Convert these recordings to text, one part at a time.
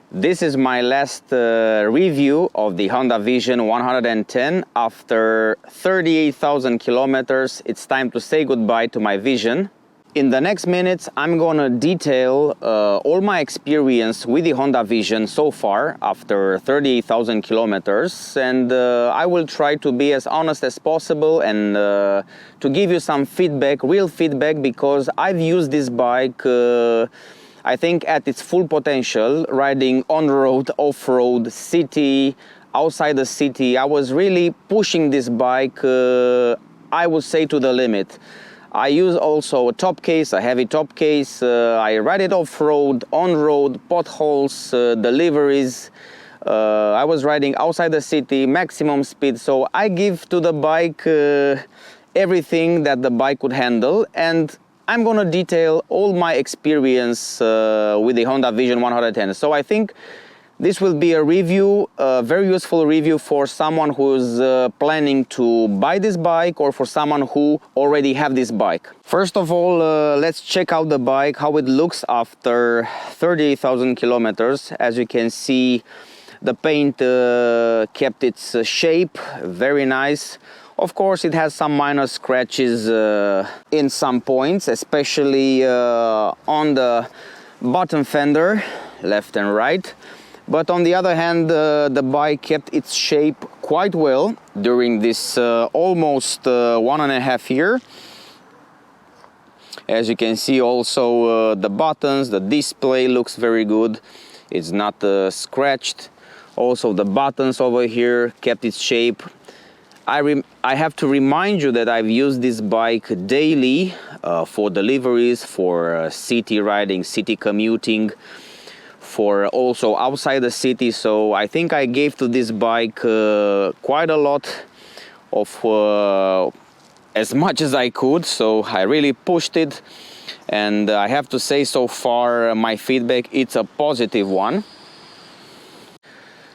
This is my last review of the Honda Vision 110. After 38,000 kilometers, it's time to say goodbye to my Vision. In the next minutes, I'm gonna detail all my experience with the Honda Vision so far after 38,000 kilometers, and I will try to be as honest as possible and to give you some feedback, real feedback, because I've used this bike I think at its full potential, riding on-road, off-road, city, outside the city. I was really pushing this bike, I would say, to the limit. I use also a top case, a heavy top case. I ride it off-road, on-road, potholes, deliveries. I was riding outside the city, maximum speed. So I give to the bike everything that the bike could handle, and I'm gonna detail all my experience with the Honda Vision 110. So I think this will be a review, a very useful review for someone who's planning to buy this bike, or for someone who already have this bike. First of all, let's check out the bike, how it looks after 38,000 kilometers. As you can see, the paint kept its shape, very nice. Of course, it has some minor scratches in some points, especially on the bottom fender, left and right. But on the other hand, the bike kept its shape quite well during this almost 1.5 years. As you can see, also the buttons, the display looks very good. It's not scratched. Also the buttons over here kept its shape. I have to remind you that I've used this bike daily for deliveries, for city riding, city commuting, for also outside the city. So I think I gave to this bike quite a lot of as much as I could. So I really pushed it, and I have to say, so far my feedback, it's a positive one.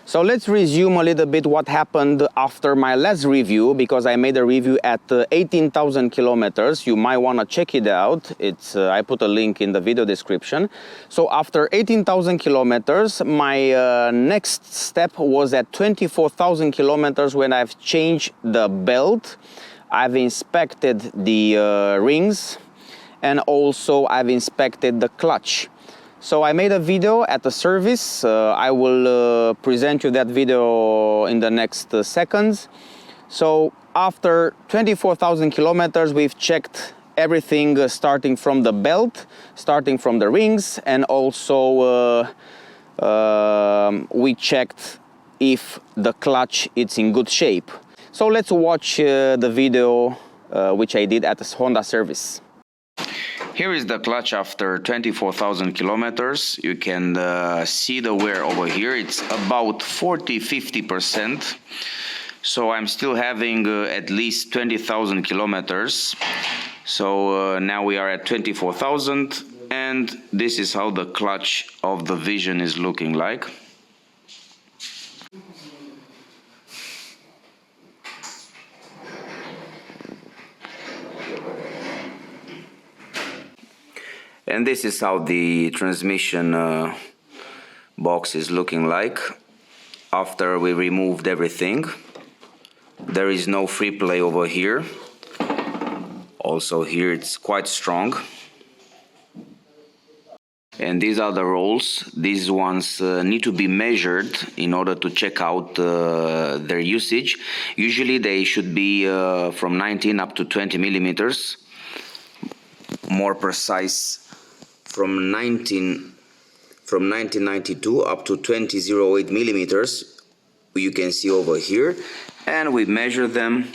So let's resume a little bit what happened after my last review, because I made a review at 18,000 kilometers. You might want to check it out. I put a link in the video description. So after 18,000 kilometers, my next step was at 24,000 kilometers, when I've changed the belt. I've inspected the rings, and also I've inspected the clutch. So I made a video at the service. I will present you that video in the next seconds. So after 24,000 kilometers, we've checked everything, starting from the belt, starting from the rings, and also we checked if the clutch is in good shape. So let's watch the video which I did at the Honda service. Here is the clutch after 24,000 kilometers. You can see the wear over here. It's about 40–50%. So I'm still having at least 20,000 kilometers. So now we are at 24,000, and this is how the clutch of the Vision is looking like. And this is how the transmission box is looking like after we removed everything. There is no free play over here. Also here it's quite strong. And these are the rolls. These ones need to be measured in order to check out their usage. Usually they should be from 19 up to 20 millimeters. More precise, from 1992 up to 2008 millimeters, you can see over here. And we measure them,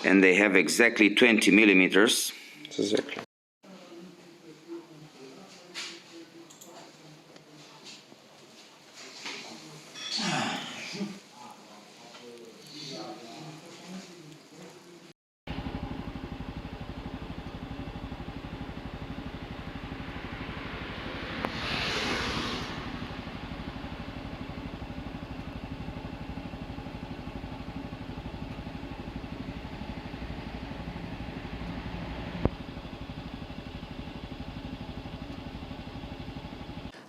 and they have exactly 20 millimeters. Exactly.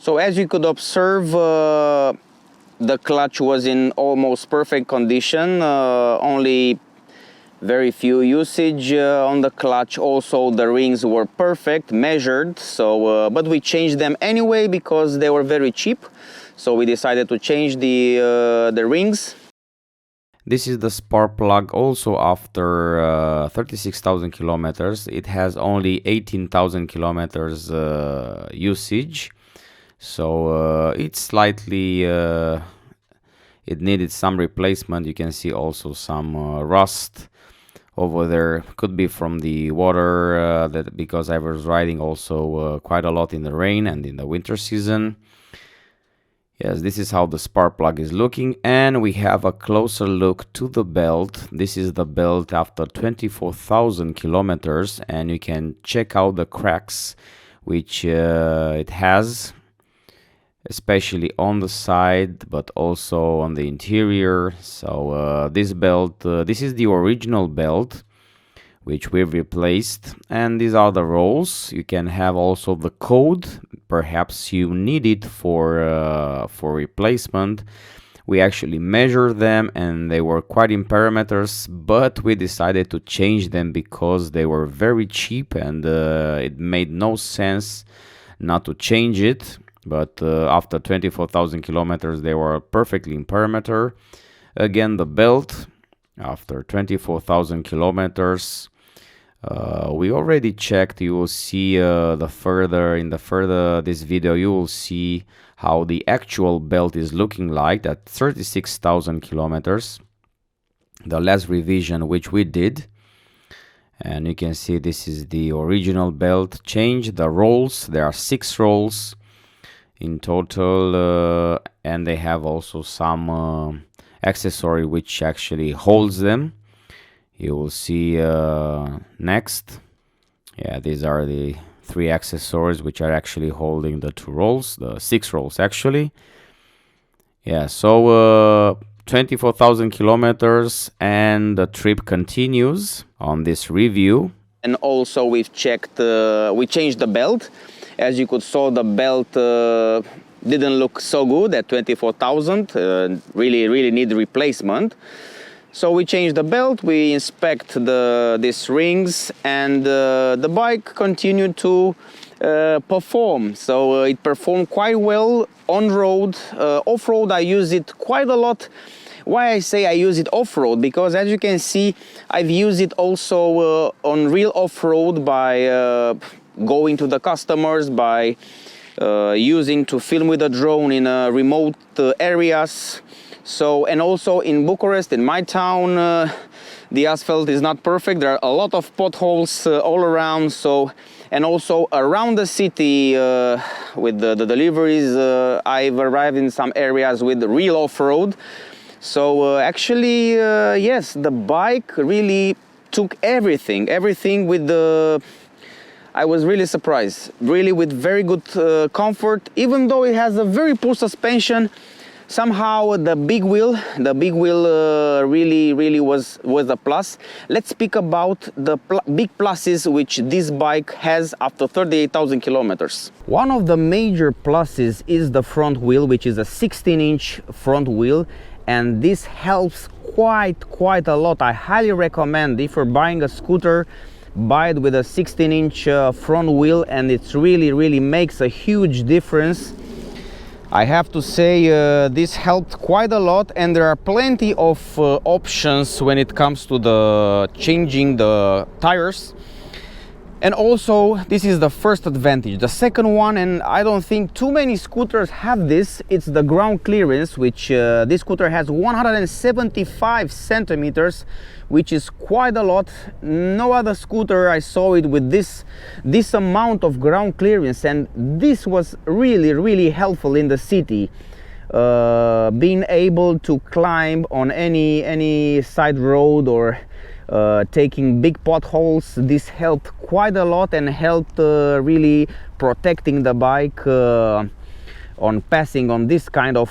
So as you could observe, the clutch was in almost perfect condition, only very few usage on the clutch. Also the rings were perfect, measured, so but we changed them anyway because they were very cheap, so we decided to change the rings. This is the spark plug. Also after 36,000 kilometers, it has only 18,000 kilometers usage, so it's slightly it needed some replacement. You can see also some rust over there, could be from the water, that because I was riding also quite a lot in the rain and in the winter season. Yes, this is how the spark plug is looking, and we have a closer look to the belt. This is the belt after 24,000 kilometers, and you can check out the cracks which it has, especially on the side but also on the interior. So this belt, this is the original belt which we've replaced, and these are the rolls. You can have also the code, perhaps you need it for replacement. We actually measured them and they were quite in parameters, but we decided to change them because they were very cheap, and it made no sense not to change it. But after 24,000 kilometers they were perfectly in parameter. Again, the belt after 24,000 kilometers, we already checked. You will see this video you will see how the actual belt is looking like at 36,000 kilometers, the last revision which we did. And you can see this is the original belt. Change the rolls, there are 6 rolls in total, and they have also some accessory which actually holds them. You will see next. Yeah, these are the 3 accessories which are actually holding the 2 rolls, the 6 rolls actually. Yeah, so 24,000 kilometers and the trip continues on this review. And also we've checked, we changed the belt. As you could saw, the belt didn't look so good at 24,000, really need replacement. So we changed the belt, we inspect these rings, and the bike continued to perform. So it performed quite well on road. Off-road I use it quite a lot. Why I say I use it off-road? Because as you can see, I've used it also on real off-road by going to the customers, by using to film with a drone in remote areas. So, and also in Bucharest, in my town, the asphalt is not perfect. There are a lot of potholes all around. So, and also around the city with the deliveries, I've arrived in some areas with real off-road. So actually, yes, the bike really took everything with the... I was really surprised, really with very good comfort, even though it has a very poor suspension. Somehow the big wheel really was a plus. Let's speak about the big pluses which this bike has after 38,000 kilometers. One of the major pluses is the front wheel, which is a 16-inch front wheel, and this helps quite a lot. I highly recommend, if you're buying a scooter, buy it with a 16-inch front wheel, and it really makes a huge difference. I have to say this helped quite a lot, and there are plenty of options when it comes to the changing the tires. And also, this is the first advantage. The second one, and I don't think too many scooters have this, it's the ground clearance, which this scooter has 175 centimeters, which is quite a lot. No other scooter I saw it with this amount of ground clearance, and this was really helpful in the city. Being able to climb on any side road or taking big potholes, this helped quite a lot and helped really protecting the bike on passing on this kind of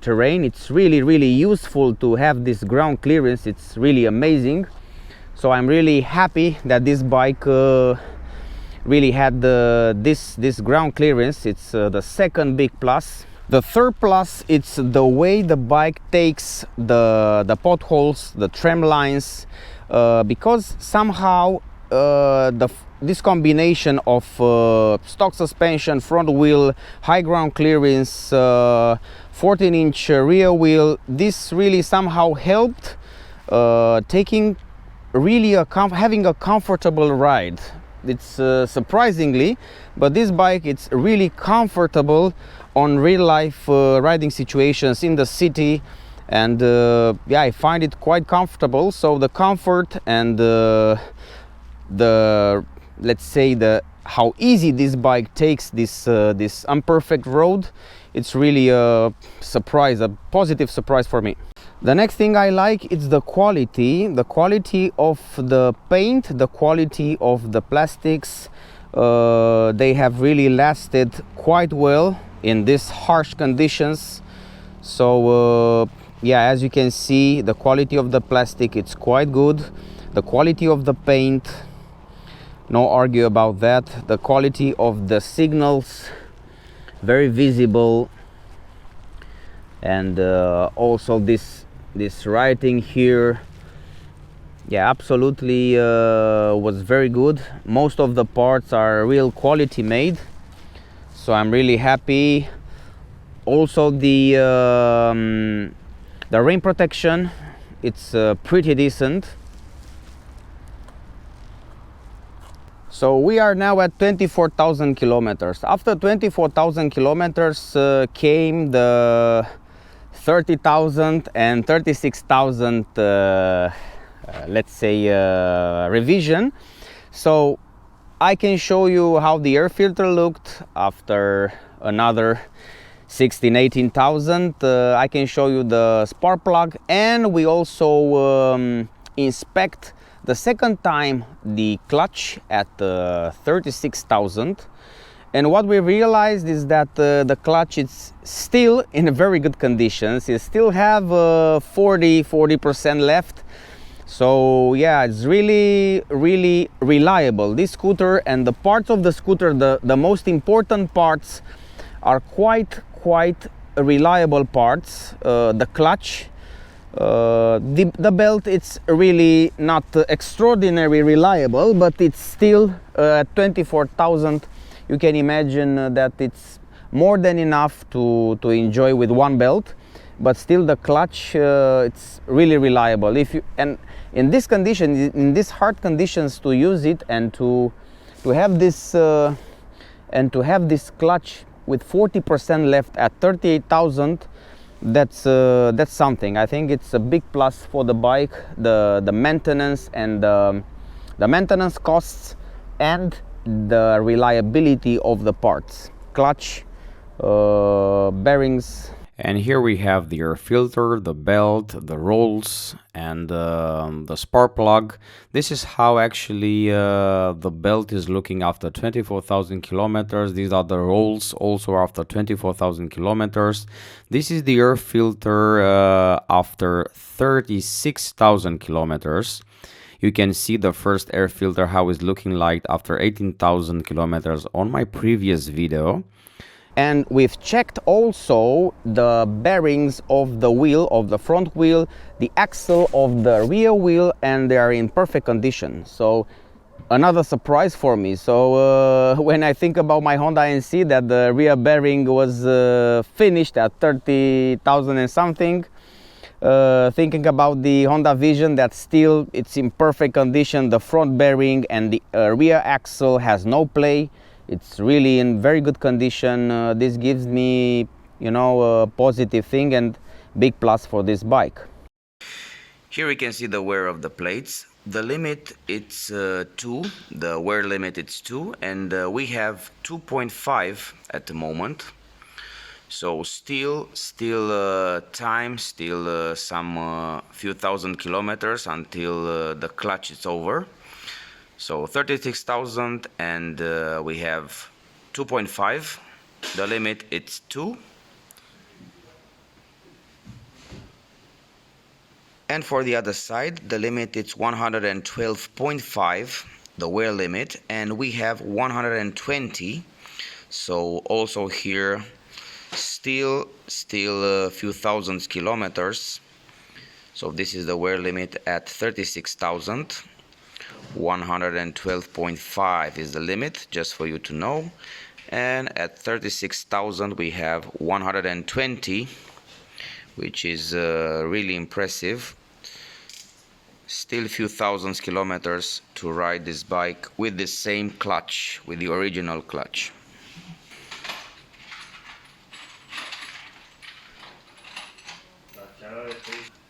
terrain. It's really useful to have this ground clearance. It's really amazing. So I'm really happy that this bike really had this ground clearance. It's the second big plus. The third plus, it's the way the bike takes the potholes, the tram lines, because somehow this combination of stock suspension, front wheel, high ground clearance, 14-inch rear wheel, this really somehow helped taking really having a comfortable ride. It's surprisingly, but this bike, it's really comfortable on real life riding situations in the city, and yeah, I find it quite comfortable. So the comfort and the let's say how easy this bike takes this imperfect road, it's really a surprise, a positive surprise for me. The next thing I like is the quality of the paint, the quality of the plastics. They have really lasted quite well in these harsh conditions. So yeah, as you can see, the quality of the plastic, it's quite good. The quality of the paint, no argue about that. The quality of the signals, very visible. And also this writing here, yeah, absolutely was very good. Most of the parts are real quality made, so I'm really happy. Also the rain protection, it's pretty decent. So we are now at 24,000 kilometers. After 24,000 kilometers came the 30,000 and 36,000 let's say revision. So I can show you how the air filter looked after another 16,000-18,000. I can show you the spark plug, and we also inspect the second time the clutch at 36,000. And what we realized is that the clutch is still in very good conditions. It still have 40% left. So yeah, it's really reliable, this scooter. And the parts of the scooter, the most important parts, are quite reliable parts. The clutch, the belt, it's really not extraordinarily reliable, but it's still at 24,000. You can imagine that it's more than enough to enjoy with one belt. But still the clutch, it's really reliable. And in this condition, in these hard conditions, to use it and to have this clutch with 40% left at 38,000, that's something. I think it's a big plus for the bike. The maintenance and the maintenance costs and the reliability of the parts, clutch, bearings. And here we have the air filter, the belt, the rolls, and the spark plug. This is how actually the belt is looking after 24,000 kilometers. These are the rolls also after 24,000 kilometers. This is the air filter after 36,000 kilometers. You can see the first air filter how it's looking like after 18,000 kilometers on my previous video. And we've checked also the bearings of the wheel, of the front wheel, the axle of the rear wheel, and they are in perfect condition. So another surprise for me. So when I think about my Honda NC, that the rear bearing was finished at 30,000 and something, thinking about the Honda Vision, that still it's in perfect condition. The front bearing and the rear axle has no play. It's really in very good condition. This gives me, you know, a positive thing and big plus for this bike. Here we can see the wear of the plates. The limit it's 2, the wear limit it's 2, and we have 2.5 at the moment. So still time, still some few thousand kilometers until the clutch is over. So 36,000 and we have 2.5. The limit it's 2. And for the other side, the limit it's 112.5 the wear limit, and we have 120. So also here still a few thousands kilometers. So this is the wear limit at 36,000. 112.5 is the limit, just for you to know. And at 36,000 we have 120, which is really impressive. Still a few thousands kilometers to ride this bike with the same clutch, with the original clutch.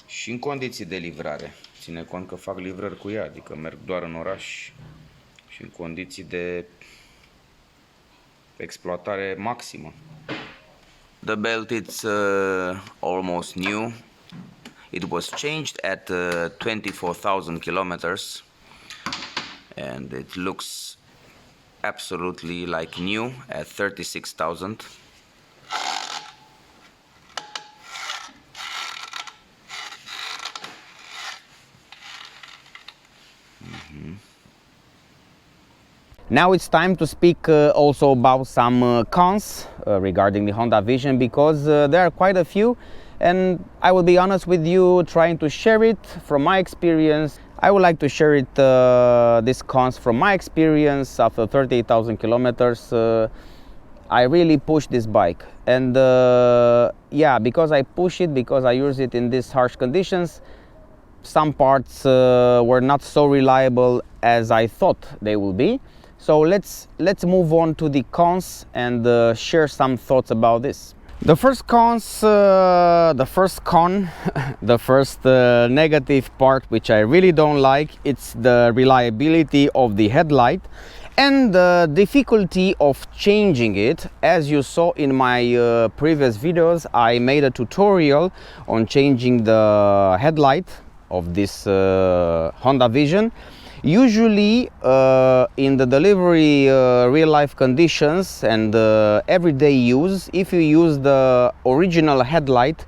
Și în condiții de livrare, ține cont că fac livrări cu ea, adică merg doar în oraș și în condiții de exploatare maximă. The belt is almost new. It was changed at 24,000 kilometers and it looks absolutely like new at 36,000. Now it's time to speak also about some cons regarding the Honda Vision, because there are quite a few, and I will be honest with you, trying to share it from my experience. I would like to share it, these cons from my experience. After 38,000 kilometers, I really pushed this bike, and yeah, because I push it, because I use it in these harsh conditions, some parts were not so reliable as I thought they will be. So let's move on to the cons and share some thoughts about this. The first con, the first negative part, which I really don't like, it's the reliability of the headlight and the difficulty of changing it. As you saw in my previous videos, I made a tutorial on changing the headlight of this Honda Vision. Usually in the delivery real life conditions and everyday use, if you use the original headlight,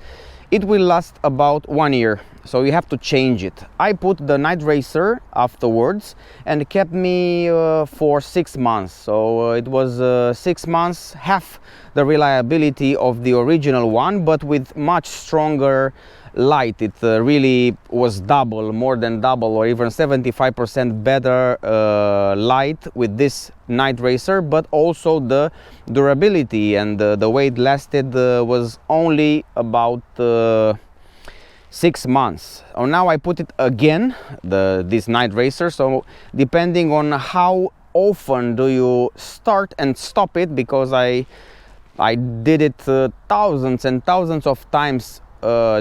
it will last about 1 year, so you have to change it. I put the night racer afterwards and it kept me for 6 months, so it was 6 months, half the reliability of the original one, but with much stronger light. It really was double, more than double, or even 75% better light with this night racer, but also the durability and the way it lasted was only about 6 months. Oh, now I put it again, this night racer, so depending on how often do you start and stop it, because I did it thousands and thousands of times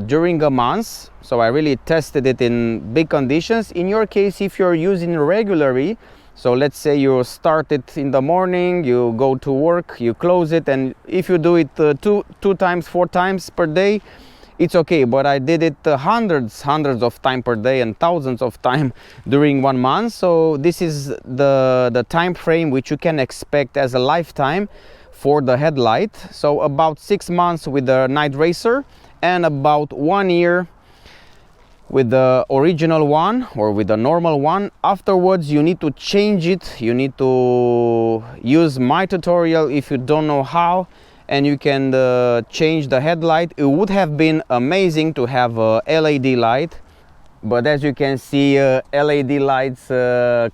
during a month, so I really tested it in big conditions. In your case, if you're using regularly, so let's say you start it in the morning, you go to work, you close it, and if you do it two times, 4 times per day, it's okay. But I did it hundreds of times per day and thousands of times during 1 month, so this is the time frame which you can expect as a lifetime for the headlight. So about 6 months with the night racer and about 1 year with the original one or with the normal one. Afterwards you need to change it, you need to use my tutorial if you don't know how, and you can change the headlight. It would have been amazing to have a LED light, but as you can see, LED lights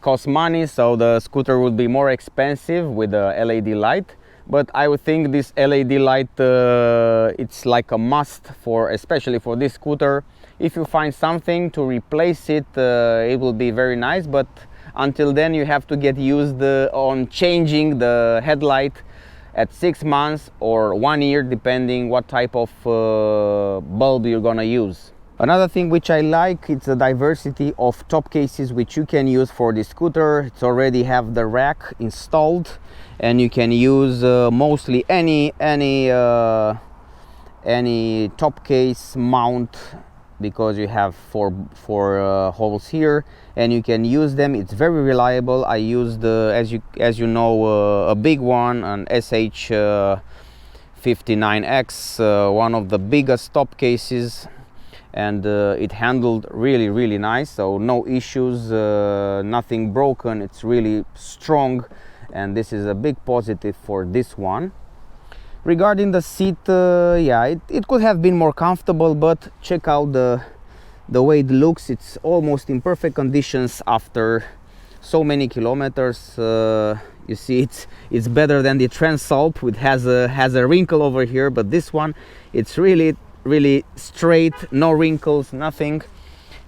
cost money, so the scooter would be more expensive with the LED light. But I would think this LED light, it's like a must, especially for this scooter. If you find something to replace it, it will be very nice, but until then you have to get used on changing the headlight at 6 months or 1 year, depending what type of bulb you're gonna use. Another thing which I like, it's the diversity of top cases which you can use for the scooter. It's already have the rack installed, and you can use mostly any top case mount, because you have four holes here, and you can use them. It's very reliable. I used as you know a big one, an SH59X, one of the biggest top cases, and it handled really nice, so no issues, nothing broken. It's really strong, and this is a big positive for this one. Regarding the seat, yeah, it could have been more comfortable, but check out the way it looks. It's almost in perfect conditions after so many kilometers. You see, it's better than the Transalp, which has a wrinkle over here, but this one, it's really straight, no wrinkles, nothing.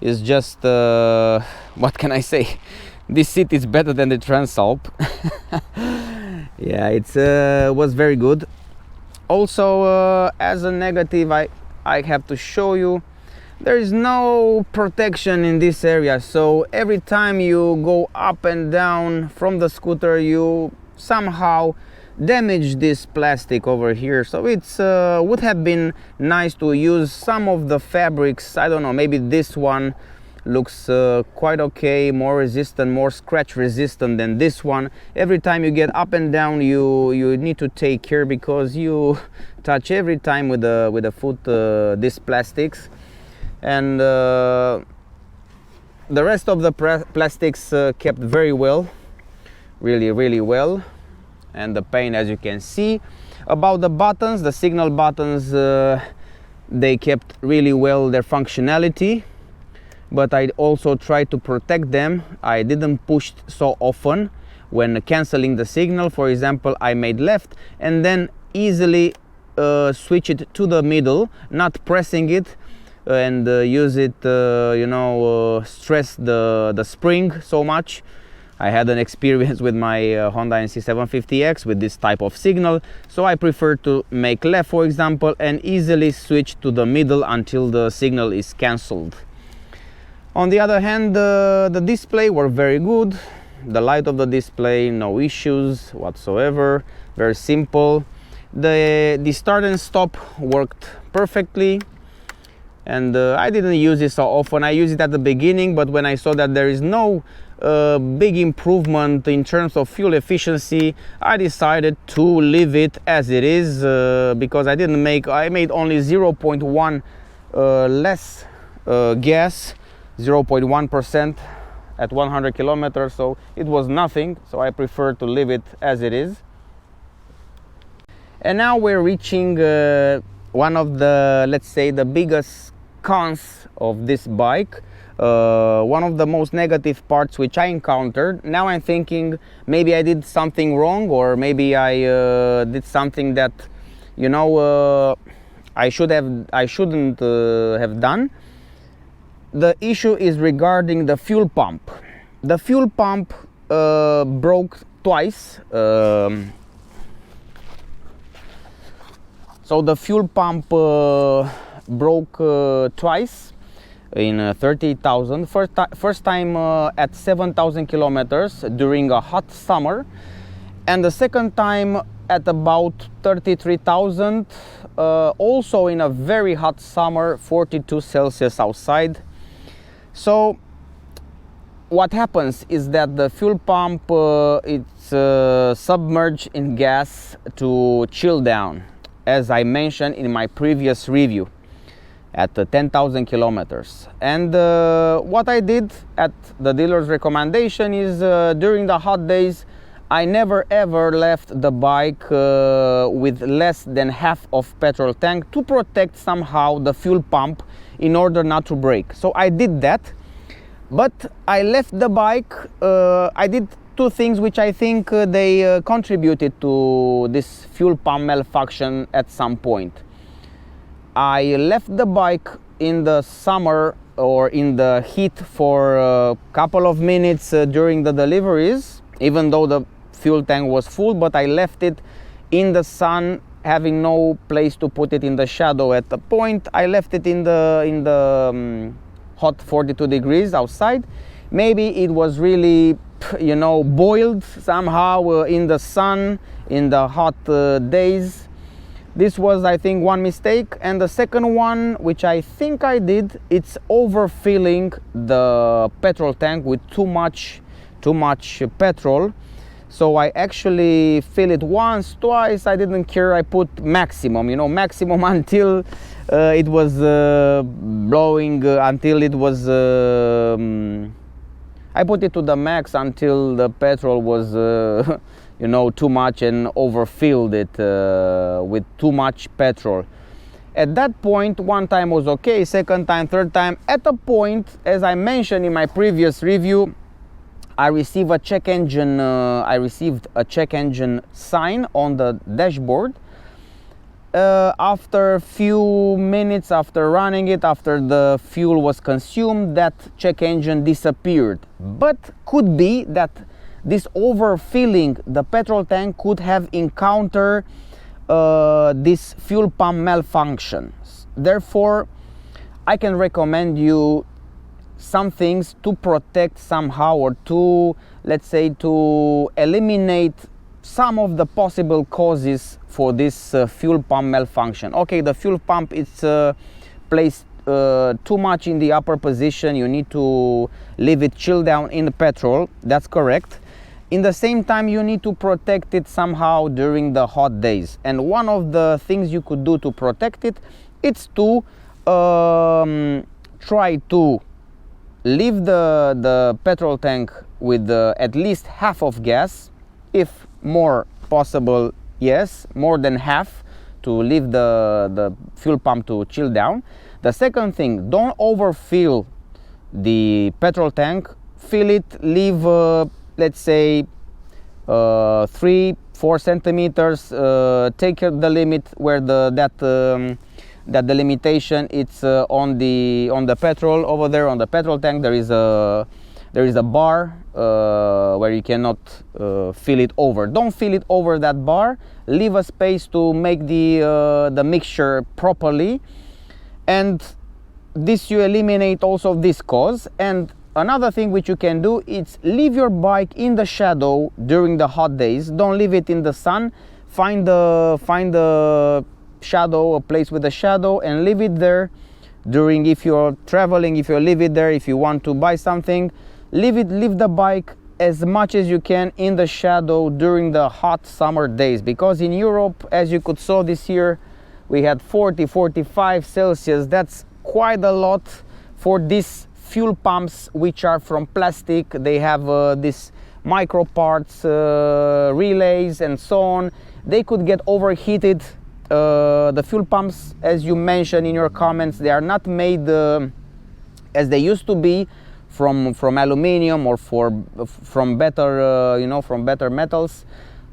It's just what can I say, this seat is better than the Transalp. Yeah, it's was very good. Also, as a negative, I have to show you, there is no protection in this area, so every time you go up and down from the scooter, you somehow damage this plastic over here. So it's would have been nice to use some of the fabrics. I don't know, maybe this one looks quite okay, more resistant, more scratch resistant than this one. Every time you get up and down, you need to take care, because you touch every time with the foot these plastics. And the rest of the plastics kept very well, really well. And the paint, as you can see. About the buttons, the signal buttons, they kept really well their functionality, but I also tried to protect them. I didn't push so often when canceling the signal. For example, I made left and then easily switch it to the middle, not pressing it, and use it, stress the spring so much. I had an experience with my Honda NC750X with this type of signal, so I prefer to make left, for example, and easily switch to the middle until the signal is cancelled. On the other hand, the display were very good. The light of the display, no issues whatsoever, very simple. The start and stop worked perfectly. And I didn't use it so often. I used it at the beginning, but when I saw that there is no big improvement in terms of fuel efficiency, I decided to leave it as it is, because I made only 0.1 less gas, 0.1% at 100 kilometers, so it was nothing, so I prefer to leave it as it is. And now we're reaching one of the, let's say, the biggest cons of this bike, one of the most negative parts which I encountered. Now I'm thinking maybe I did something wrong, or maybe I did something that, I shouldn't have done. The issue is regarding the fuel pump. The fuel pump broke twice. So the fuel pump broke twice in 30,000. First time at 7,000 kilometers during a hot summer, and the second time at about 33,000, also in a very hot summer, 42 Celsius outside. So what happens is that the fuel pump it's submerged in gas to chill down, as I mentioned in my previous review, at 10,000 kilometers. And what I did at the dealer's recommendation is during the hot days, I never ever left the bike with less than half of petrol tank to protect somehow the fuel pump in order not to break. So I did that, but I left the bike. I did two things which I think they contributed to this fuel pump malfunction at some point. I left the bike in the summer or in the heat for a couple of minutes during the deliveries, even though the fuel tank was full, but I left it in the sun, having no place to put it in the shadow at the point. I left it in the hot 42 degrees outside. Maybe it was really, boiled somehow in the sun in the hot days. This was, I think, one mistake. And the second one, which I think I did, it's overfilling the petrol tank with too much petrol. So I actually fill it once, twice, I didn't care, I put maximum, you know, maximum until it was blowing, until it was, I put it to the max until the petrol was, you know, too much and overfilled it with too much petrol. At that point, one time was okay, second time, third time. At a point, as I mentioned in my previous review, I received a check engine sign on the dashboard. After a few minutes after running it, after the fuel was consumed, that check engine disappeared. But could be that this overfilling the petrol tank could have encountered this fuel pump malfunction. Therefore, I can recommend you some things to protect somehow, or to, let's say, to eliminate some of the possible causes for this fuel pump malfunction. Okay, the fuel pump is placed too much in the upper position. You need to leave it chill down in the petrol. That's correct. In the same time, you need to protect it somehow during the hot days. And one of the things you could do to protect it, it's to try to leave the petrol tank with at least half of gas, if more possible, yes, more than half, to leave the fuel pump to chill down. The second thing, don't overfill the petrol tank. Fill it, leave let's say 3-4 centimeters, take the limit where that the limitation, it's on the petrol. Over there on the petrol tank there is a bar where you cannot fill it over. Don't fill it over that bar. Leave a space to make the mixture properly, and this you eliminate also this cause. And another thing which you can do is leave your bike in the shadow during the hot days. Don't leave it in the sun. Find the shadow, a place with a shadow, and leave it there during, if you're traveling, if you leave it there, if you want to buy something, leave the bike as much as you can in the shadow during the hot summer days. Because in Europe, as you could saw this year, we had 40-45 Celsius. That's quite a lot for these fuel pumps, which are from plastic. They have these micro parts, relays and so on. They could get overheated. The fuel pumps, as you mentioned in your comments, they are not made as they used to be from aluminium or from better from better metals,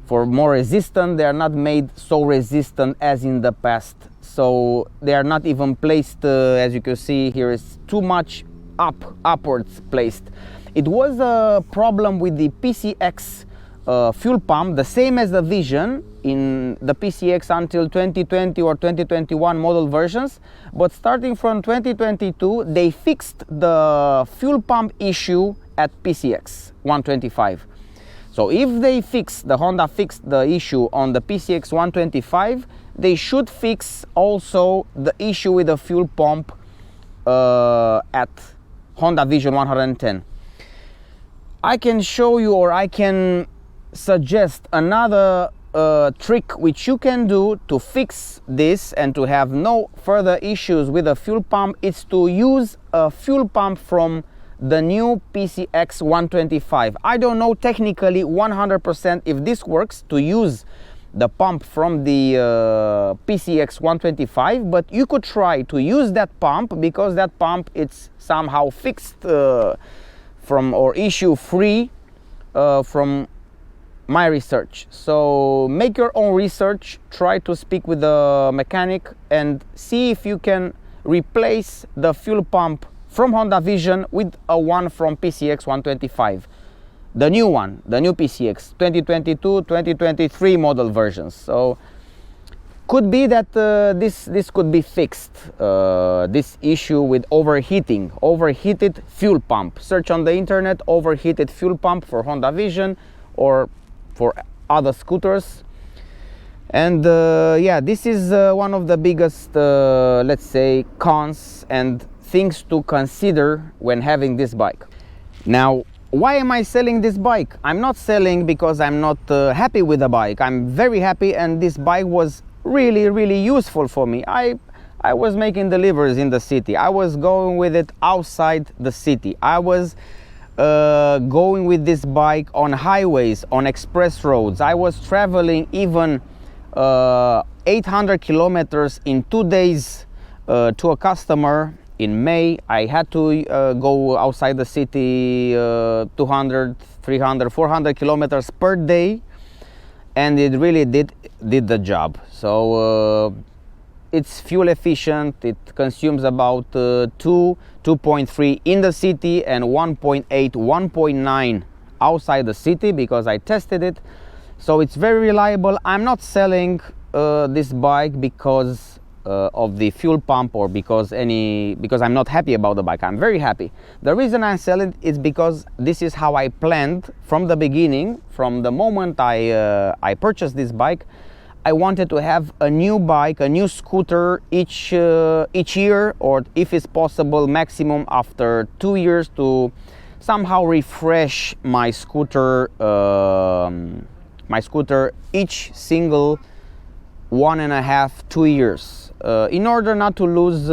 for more resistant. They are not made so resistant as in the past. So they are not even placed, as you can see here, is too much upwards placed. It was a problem with the PCX fuel pump, the same as the Vision in the PCX until 2020 or 2021 model versions, but starting from 2022 they fixed the fuel pump issue at PCX 125. So if the Honda fixed the issue on the PCX 125, they should fix also the issue with the fuel pump at Honda Vision 110. I can show you, or I can suggest another trick which you can do to fix this and to have no further issues with a fuel pump. Is to use a fuel pump from the new PCX 125. I don't know technically 100% if this works, to use the pump from the PCX 125, but you could try to use that pump, because that pump, it's somehow fixed from, or issue free from my research. So make your own research, try to speak with the mechanic and see if you can replace the fuel pump from Honda Vision with a one from PCX 125. The new one, the new PCX 2022, 2023 model versions. So could be that this could be fixed, this issue with overheated fuel pump. Search on the internet, overheated fuel pump for Honda Vision or for other scooters. And yeah, this is one of the biggest, let's say, cons and things to consider when having this bike. Now, why am I selling this bike? I'm not selling because I'm not happy with the bike. I'm very happy, and this bike was really useful for me. I was making deliveries in the city. I was going with it outside the city. I was going with this bike on highways, on express roads. I was traveling even 800 kilometers in 2 days to a customer. In May, I had to go outside the city 200, 300, 400 kilometers per day, and it really did the job. So it's fuel efficient. It consumes about 2.3 in the city and 1.8, 1.9 outside the city, because I tested it. So it's very reliable. I'm not selling this bike because of the fuel pump, or because I'm not happy about the bike. I'm very happy. The reason I sell it is because this is how I planned from the beginning. From the moment I purchased this bike, I wanted to have a new bike, a new scooter each year, or if it's possible, maximum after 2 years, to somehow refresh my scooter. Each single 1.5, 2 years, in order not to lose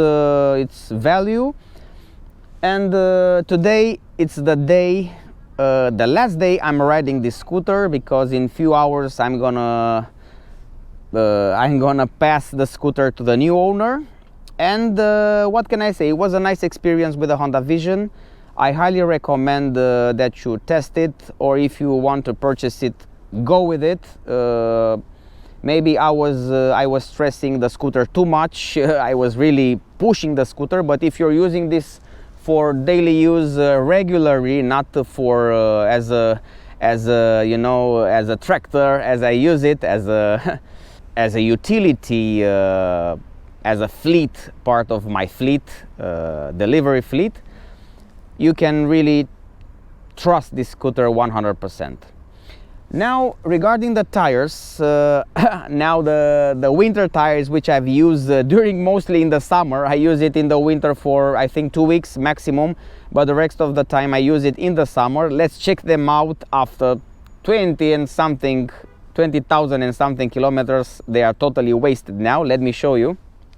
its value. And today it's the day, the last day I'm riding this scooter, because in few hours I'm gonna pass the scooter to the new owner. And what can I say? It was a nice experience with the Honda Vision. I highly recommend that you test it, or if you want to purchase it, go with it. Maybe I was stressing the scooter too much. I was really pushing the scooter. But if you're using this for daily use regularly, not for as a tractor, as I use it, as a as a utility, as a fleet, part of my fleet, delivery fleet, you can really trust this scooter 100%. Now, regarding the tires, now the winter tires, which I've used during mostly in the summer. I use it in the winter for I think 2 weeks maximum, but the rest of the time I use it in the summer. Let's check them out after 20,000 and something kilometers. They are totally wasted now. Let me show you.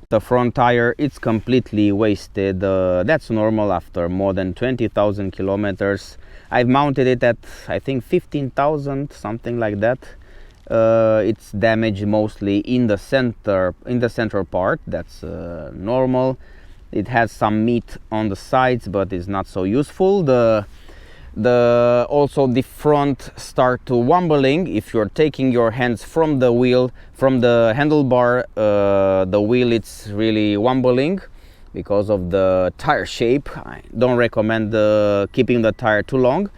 The front tire, it's completely wasted. That's normal after more than 20,000 kilometers. I've mounted it at I think 15,000, something like that. It's damaged mostly in the center part. That's normal. It has some meat on the sides, but it's not so useful. Also the front start to wobbling. If you're taking your hands from the wheel, from the handlebar, the wheel, it's really wobbling because of the tire shape. I don't recommend keeping the tire too long.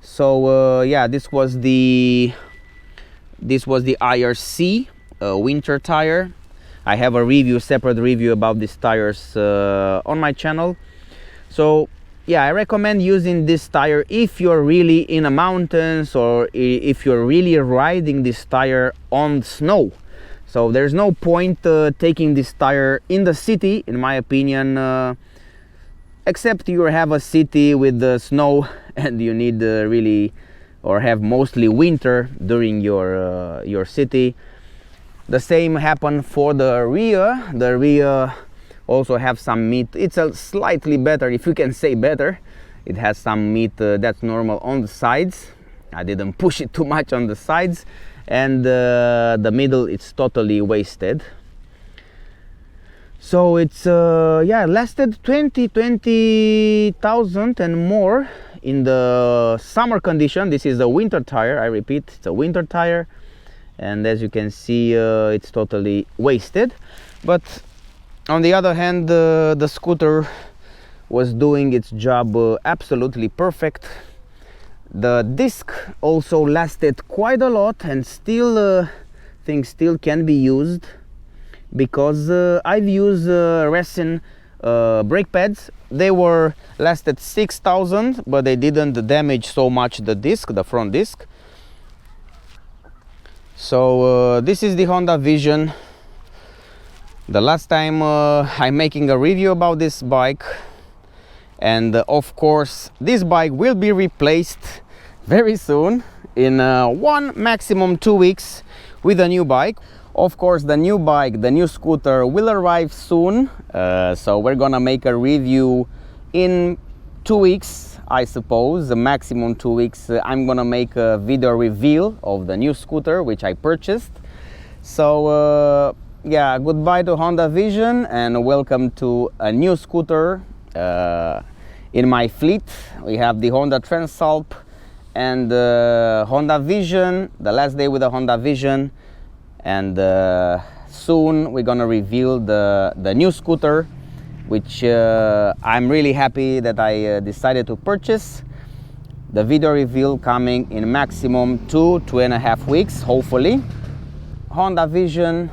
So yeah, this was the IRC winter tire. I have a separate review about these tires on my channel. So yeah, I recommend using this tire if you're really in the mountains, or if you're really riding this tire on snow. So there's no point taking this tire in the city, in my opinion, except you have a city with the snow and you need really, or have mostly winter during your city. The same happened for the rear. The rear also have some meat. It's a slightly better, if you can say better. It has some meat that's normal on the sides. I didn't push it too much on the sides. And the middle, it's totally wasted. So it's yeah, lasted 20,000 and more in the summer condition. This is a winter tire. I repeat, it's a winter tire, and as you can see, it's totally wasted. But on the other hand, the scooter was doing its job absolutely perfect. The disc also lasted quite a lot, and still things still can be used, because I've used resin brake pads. They were lasted 6,000, but they didn't damage so much the disc, the front disc. So this is the Honda Vision. The last time I'm making a review about this bike, And of course this bike will be replaced very soon, in 1 maximum 2 weeks, with a new bike. Of course the new bike, the new scooter, will arrive soon, so we're gonna make a review in 2 weeks, I suppose, the maximum 2 weeks. I'm gonna make a video reveal of the new scooter which I purchased. So yeah, goodbye to Honda Vision and welcome to a new scooter in my fleet. We have the Honda Transalp and Honda Vision, the last day with the Honda Vision, and soon we're gonna reveal the new scooter, which I'm really happy that I decided to purchase. The video reveal coming in maximum 2.5 weeks, hopefully. Honda Vision,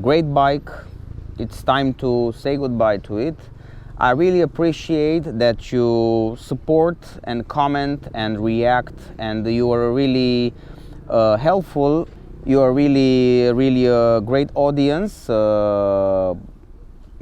great bike. It's time to say goodbye to it. I really appreciate that you support and comment and react, and you are really helpful. You are really a great audience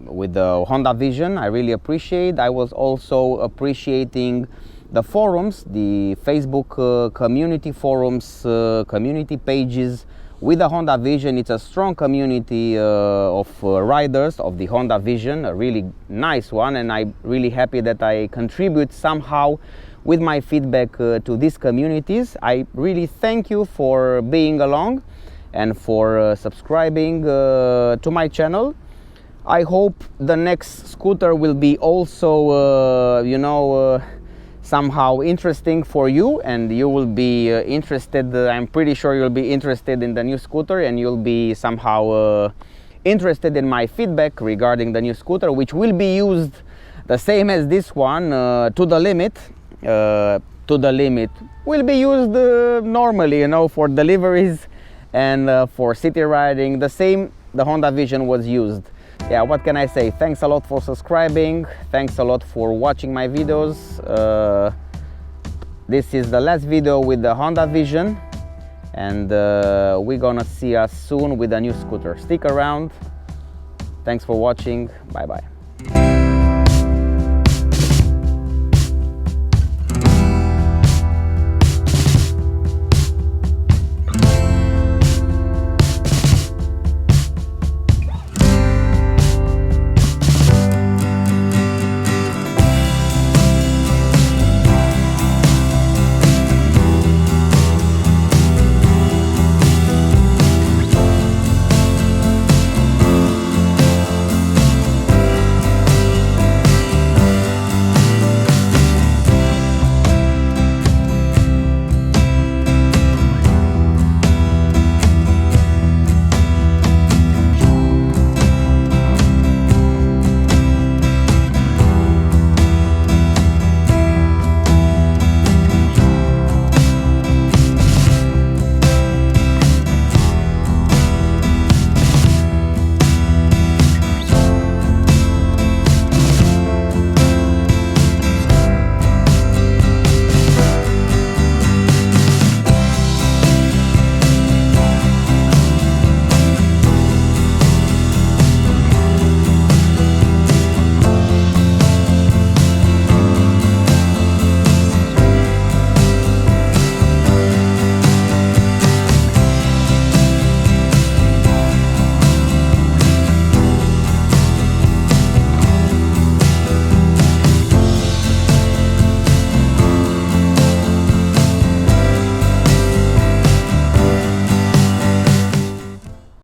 with the Honda Vision. I really appreciate. I was also appreciating the forums, the Facebook community forums, community pages with the Honda Vision. It's a strong community of riders of the Honda Vision, a really nice one, and I'm really happy that I contribute somehow with my feedback to these communities. I really thank you for being along and for subscribing to my channel. I hope the next scooter will be also somehow interesting for you, and you will be interested. I'm pretty sure you'll be interested in the new scooter, and you'll be somehow interested in my feedback regarding the new scooter, which will be used the same as this one, to the limit. Will be used normally, for deliveries and for city riding. The same the Honda Vision was used. Yeah, what can I say? Thanks a lot for subscribing. Thanks a lot for watching my videos. This is the last video with the Honda Vision, and we're gonna see us soon with a new scooter. Stick around. Thanks for watching. Bye bye.